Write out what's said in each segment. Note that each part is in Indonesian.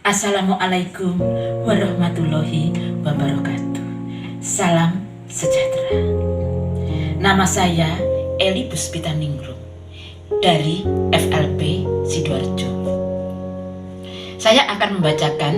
Assalamualaikum warahmatullahi wabarakatuh. Salam sejahtera. Nama saya Eli Puspita Ningrum dari FLP Sidoarjo. Saya akan membacakan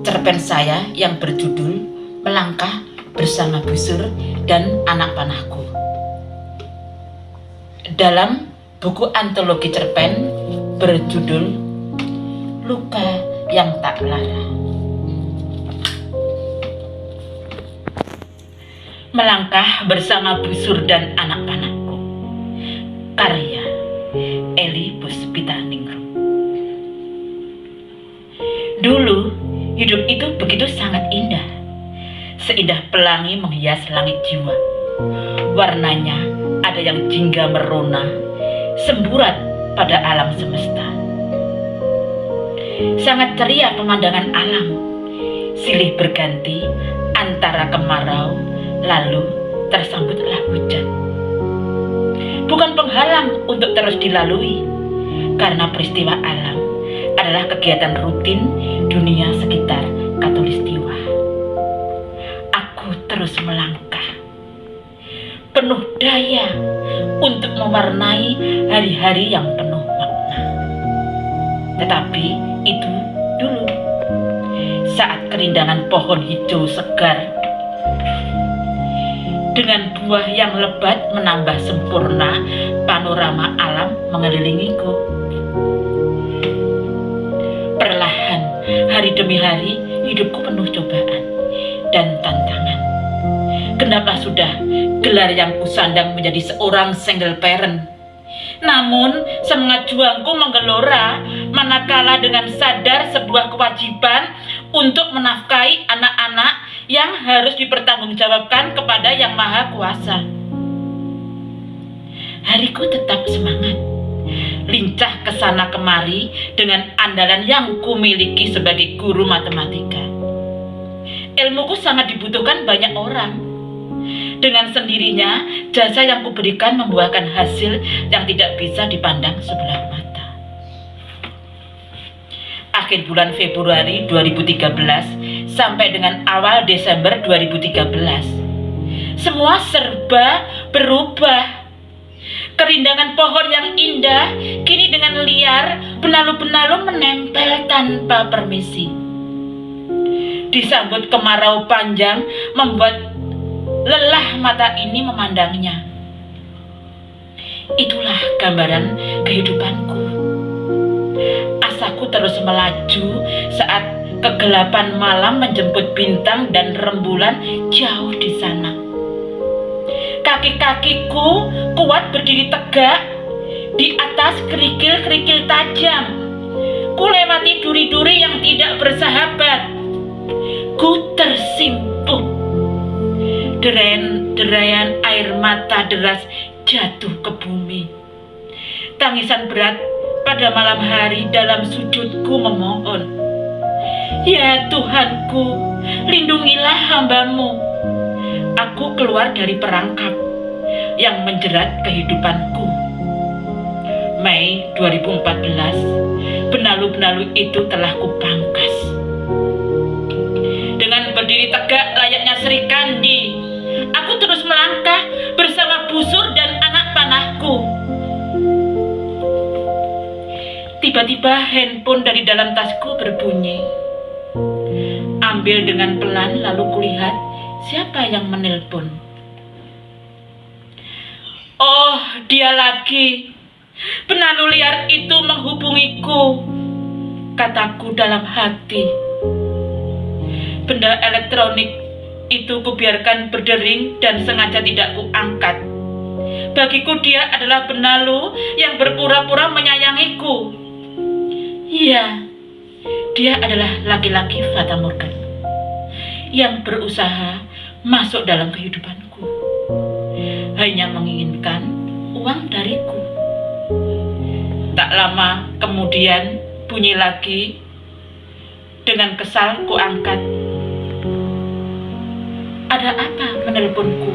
cerpen saya yang berjudul Melangkah Bersama Busur dan Anak Panahku. Dalam buku antologi cerpen berjudul Luka yang Tak Lara. Melangkah Bersama Busur dan Anak Panahku. Karya Eli Puspita Ningrum. Dulu hidup itu begitu sangat indah. Seindah pelangi menghias langit jiwa. Warnanya ada yang jingga merona, semburat pada alam semesta. Sangat ceria pemandangan alam, silih berganti antara kemarau, lalu tersambutlah hujan. Bukan penghalang untuk terus dilalui, karena peristiwa alam adalah kegiatan rutin dunia sekitar Katulistiwa. Aku terus melangkah, penuh daya untuk mewarnai hari-hari yang penuh makna. Tetapi itu dulu, saat kerindangan pohon hijau segar dengan buah yang lebat menambah sempurna panorama alam mengelilingiku. Perlahan, hari demi hari, hidupku penuh cobaan dan tantangan. Kenapa sudah gelar yang kusandang menjadi seorang single parent? Namun semangat juangku menggelora manakala dengan sadar sebuah kewajiban untuk menafkahi anak-anak yang harus dipertanggungjawabkan kepada Yang Maha Kuasa. Hariku tetap semangat, lincah kesana kemari dengan andalan yang kumiliki sebagai guru matematika. Ilmuku sangat dibutuhkan banyak orang. Dengan sendirinya, jasa yang kuberikan membuahkan hasil yang tidak bisa dipandang sebelah mata. Akhir bulan Februari 2013 sampai dengan awal Desember 2013, semua serba berubah. Kerindangan pohon yang indah kini dengan liar benalu-benalu menempel tanpa permisi. Disambut kemarau panjang membuat lelah mata ini memandangnya. Itulah gambaran kehidupanku. Asaku terus melaju saat kegelapan malam menjemput bintang dan rembulan jauh di sana. Kaki-kakiku kuat berdiri tegak di atas kerikil-kerikil tajam. Ku lewati duri-duri yang tidak bersahabat. Ku tersimpuk. Derayan air mata deras jatuh ke bumi. Tangisan berat pada malam hari dalam sujudku memohon, ya Tuhanku, lindungilah hamba-Mu. Aku keluar dari perangkap yang menjerat kehidupanku. Mei 2014, benalu-benalu itu telah kupangkas. Dengan berdiri tegak layaknya Sri Kandi, aku terus melangkah bersama busur dan anak panahku. Tiba-tiba handphone dari dalam tasku berbunyi. Ambil dengan pelan lalu kulihat siapa yang menelpon. Oh, dia lagi. Penalu liar itu menghubungiku, kataku dalam hati. Benda elektronik itu kubiarkan berdering dan sengaja tidak kuangkat. Bagiku dia adalah benalu yang berpura-pura menyayangiku. Iya, dia adalah laki-laki Fata Morgana yang berusaha masuk dalam kehidupanku, hanya menginginkan uang dariku. Tak lama kemudian bunyi lagi. Dengan kesal kuangkat. Ada apa menelponku?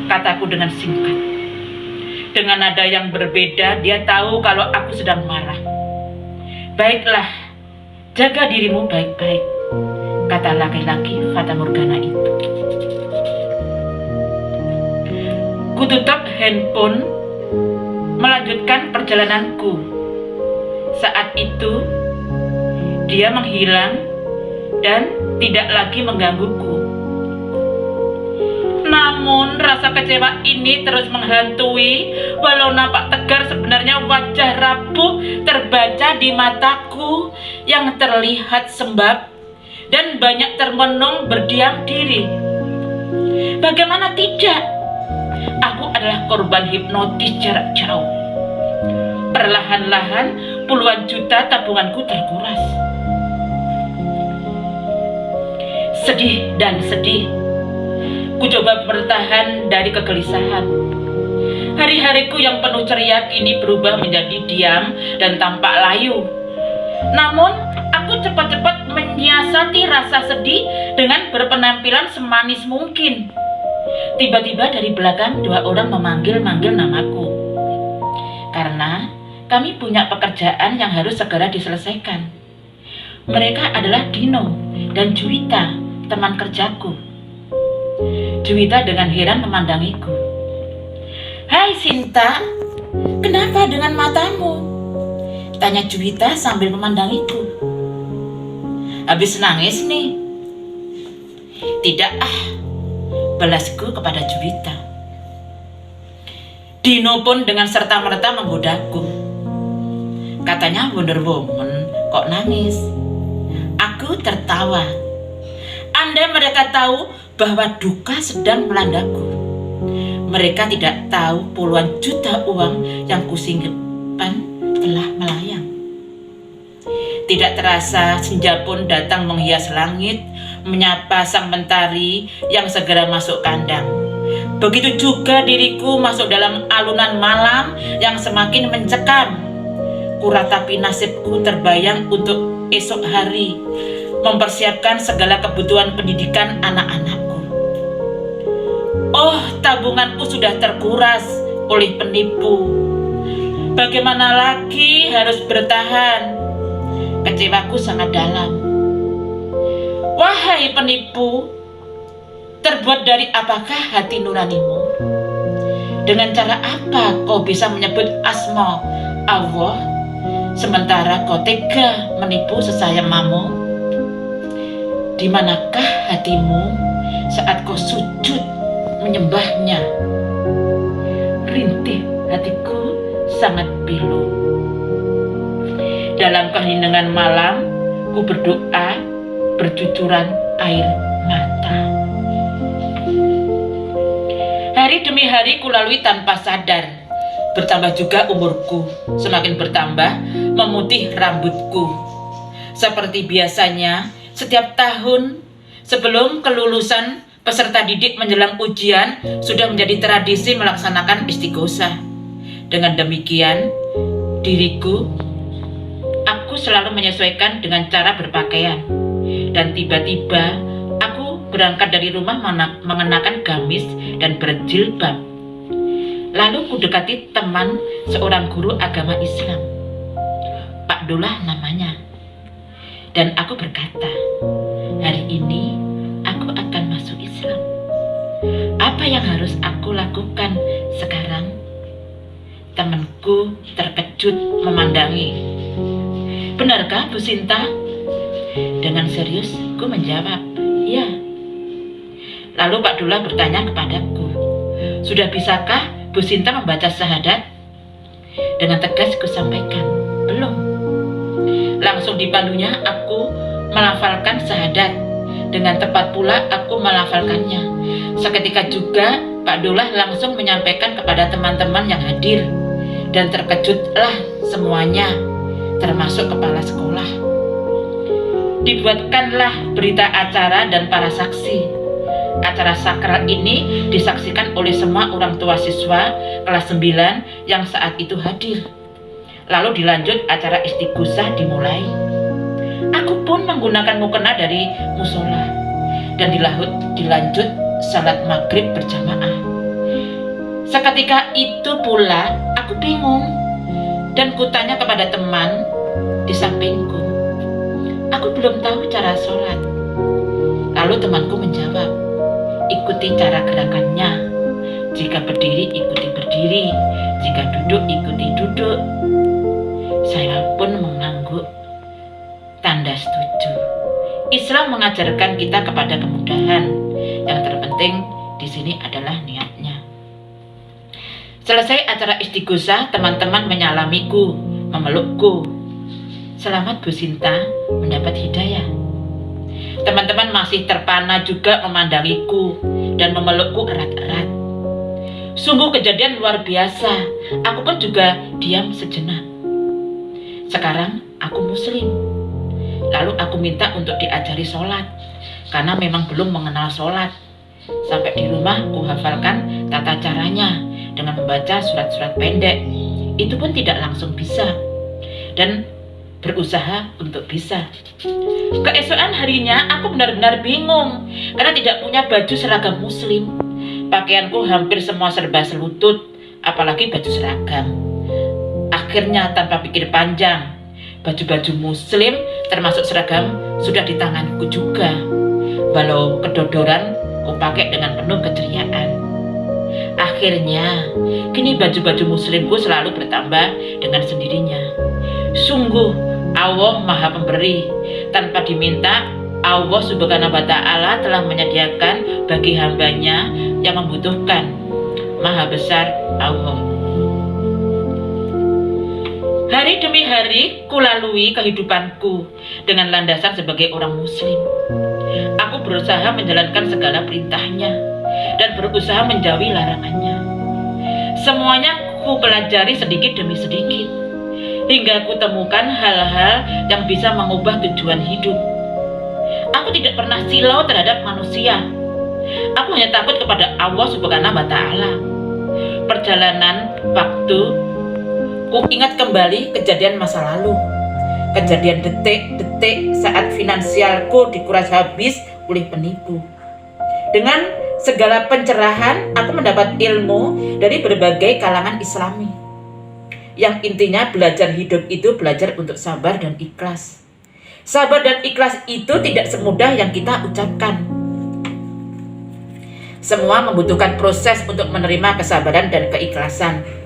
Kataku dengan singkat. Dengan nada yang berbeda, dia tahu kalau aku sedang marah. Baiklah, Jaga dirimu baik-baik, kata laki-laki Fata Morgana itu. Kututup handphone, melanjutkan perjalananku. Saat itu, dia menghilang dan tidak lagi menggangguku. Namun rasa kecewa ini terus menghantui. Walau nampak tegar, sebenarnya wajah rapuh terbaca di mataku yang terlihat sembab dan banyak termenung berdiam diri. Bagaimana tidak? Aku adalah korban hipnotis jarak jauh. Perlahan-lahan puluhan juta tabunganku terkuras. Sedih dan sedih, ku coba bertahan dari kegelisahan. Hari-hariku yang penuh ceria kini berubah menjadi diam dan tampak layu. Namun, aku cepat-cepat menyiasati rasa sedih dengan berpenampilan semanis mungkin. Tiba-tiba dari belakang 2 orang memanggil-manggil namaku. Karena kami punya pekerjaan yang harus segera diselesaikan. Mereka adalah Dino dan Juwita, teman kerjaku. Juwita dengan heran memandangiku. "Hai Sinta, kenapa dengan matamu?" tanya Juwita sambil memandangiku. "Habis nangis nih." "Tidak balasku kepada Juwita. Dino pun dengan serta-merta menggodaku. Katanya Wonder Woman kok nangis. Aku tertawa. Andai mereka tahu bahwa duka sedang melandaku. Mereka tidak tahu puluhan juta uang yang kusimpan telah melayang. Tidak terasa senja pun datang menghias langit, menyapa sang mentari yang segera masuk kandang. Begitu juga diriku masuk dalam alunan malam yang semakin mencekam. Kuratapi nasibku terbayang untuk esok hari, mempersiapkan segala kebutuhan pendidikan anak-anakku. Oh, tabunganku sudah terkuras oleh penipu. Bagaimana lagi harus bertahan? Kecewaku sangat dalam. Wahai penipu, terbuat dari apakah hati nuranimu? Dengan cara apa kau bisa menyebut asma Allah, sementara kau tega menipu sesayamamu? Di manakah hatimu saat kau sujud menyembahnya? Rintih hatiku sangat pilu. Dalam keheningan malam, ku berdoa bercucuran air mata. Hari demi hari ku lalui tanpa sadar. Bertambah juga umurku, semakin bertambah memutih rambutku. Seperti biasanya, setiap tahun sebelum kelulusan peserta didik menjelang ujian sudah menjadi tradisi melaksanakan istighosah. Dengan demikian, aku selalu menyesuaikan dengan cara berpakaian. Dan tiba-tiba aku berangkat dari rumah mengenakan gamis dan berjilbab. Lalu ku dekati teman seorang guru agama Islam, Pak Dullah namanya. Dan aku berkata, hari ini aku akan masuk Islam. Apa yang harus aku lakukan sekarang? Temanku terkejut memandangi. Benarkah Bu Sinta? Dengan serius ku menjawab, ya. Lalu Pak Dullah bertanya kepadaku, sudah bisakah Bu Sinta membaca syahadat? Dengan tegas ku sampaikan, belum. Langsung dipandunya aku melafalkan syahadat. Dengan tepat pula aku melafalkannya. Seketika juga Pak Dullah langsung menyampaikan kepada teman-teman yang hadir. Dan terkejutlah semuanya, termasuk kepala sekolah. Dibuatkanlah berita acara dan para saksi. Acara sakral ini disaksikan oleh semua orang tua siswa kelas 9 yang saat itu hadir. Lalu dilanjut acara istighosah dimulai. Aku pun menggunakan mukena dari musola dan dilanjut salat maghrib berjamaah. Seketika itu pula aku bingung dan kutanya kepada teman di sampingku, Aku belum tahu cara sholat. Lalu temanku menjawab, ikuti cara gerakannya. Jika berdiri, ikuti berdiri. Jika duduk, ikuti duduk. Saya pun mengangguk. Tanda setuju. Islam mengajarkan kita kepada kemudahan. Yang terpenting di sini adalah niatnya. Selesai acara istighosah, teman-teman menyalamiku, memelukku. Selamat Bu Sinta mendapat hidayah. Teman-teman masih terpana juga memandangiku dan memelukku erat-erat. Sungguh kejadian luar biasa. Aku pun juga diam sejenak. Sekarang aku muslim. Lalu aku minta untuk diajari sholat, karena memang belum mengenal sholat. Sampai di rumah ku hafalkan tata caranya dengan membaca surat-surat pendek. Itu pun tidak langsung bisa, dan berusaha untuk bisa. Keesokan harinya aku benar-benar bingung karena tidak punya baju seragam muslim. Pakaianku hampir semua serba selutut, apalagi baju seragam. Akhirnya tanpa pikir panjang, baju-baju muslim termasuk seragam sudah di tanganku juga. Walau kedodoran, ku pakai dengan penuh keceriaan. Akhirnya, kini baju-baju muslimku selalu bertambah dengan sendirinya. Sungguh, Allah Maha Pemberi. Tanpa diminta, Allah Subhanahu wa Ta'ala telah menyediakan bagi hambanya yang membutuhkan. Maha besar Allah. Hari demi hari kulalui kehidupanku dengan landasan sebagai orang muslim. Aku berusaha menjalankan segala perintahnya dan berusaha menjauhi larangannya. Semuanya ku pelajari sedikit demi sedikit, hingga ku temukan hal-hal yang bisa mengubah tujuan hidup. Aku tidak pernah silau terhadap manusia. Aku hanya takut kepada Allah Subhanahu wa Ta'ala. Perjalanan waktu, ku ingat kembali kejadian masa lalu. Kejadian detik-detik saat finansialku dikuras habis oleh penipu. Dengan segala pencerahan, aku mendapat ilmu dari berbagai kalangan Islami. Yang intinya belajar hidup itu belajar untuk sabar dan ikhlas. Sabar dan ikhlas itu tidak semudah yang kita ucapkan. Semua membutuhkan proses untuk menerima kesabaran dan keikhlasan.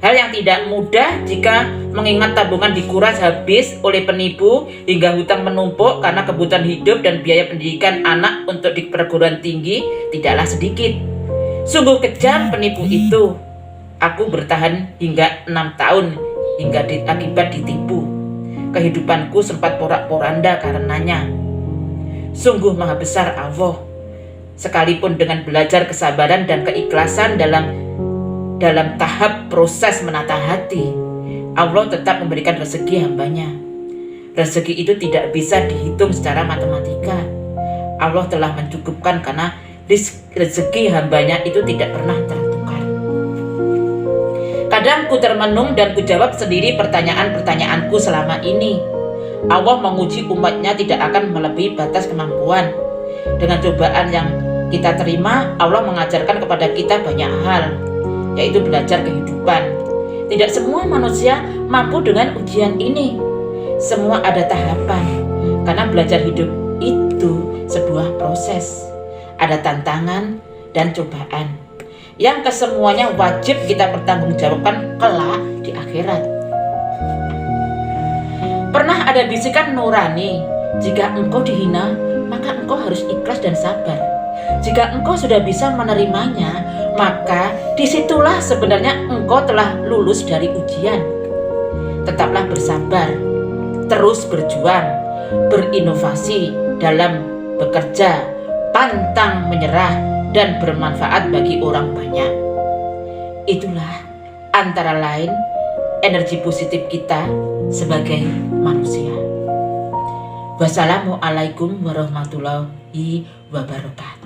Hal yang tidak mudah jika mengingat tabungan dikuras habis oleh penipu hingga hutang menumpuk karena kebutuhan hidup dan biaya pendidikan anak untuk di perguruan tinggi tidaklah sedikit. Sungguh kejam penipu itu. Aku bertahan hingga 6 tahun hingga akibat ditipu. Kehidupanku sempat porak-poranda karenanya. Sungguh maha besar Allah. Sekalipun dengan belajar kesabaran dan keikhlasan dalam tahap proses menata hati, Allah tetap memberikan rezeki hambanya. Rezeki itu tidak bisa dihitung secara matematika. Allah telah mencukupkan karena rezeki hambanya itu tidak pernah tertukar. Kadang ku termenung dan ku jawab sendiri pertanyaan-pertanyaanku selama ini. Allah menguji umatnya tidak akan melebihi batas kemampuan. Dengan cobaan yang kita terima, Allah mengajarkan kepada kita banyak hal, yaitu belajar kehidupan. Tidak semua manusia mampu dengan ujian ini. Semua ada tahapan, karena belajar hidup itu sebuah proses. Ada tantangan dan cobaan yang kesemuanya wajib kita pertanggungjawabkan kelak di akhirat. Pernah ada bisikan nurani, jika engkau dihina, maka engkau harus ikhlas dan sabar. Jika engkau sudah bisa menerimanya, maka disitulah sebenarnya engkau telah lulus dari ujian. Tetaplah bersabar, terus berjuang, berinovasi dalam bekerja, pantang menyerah, dan bermanfaat bagi orang banyak. Itulah antara lain energi positif kita sebagai manusia. Wassalamualaikum warahmatullahi wabarakatuh.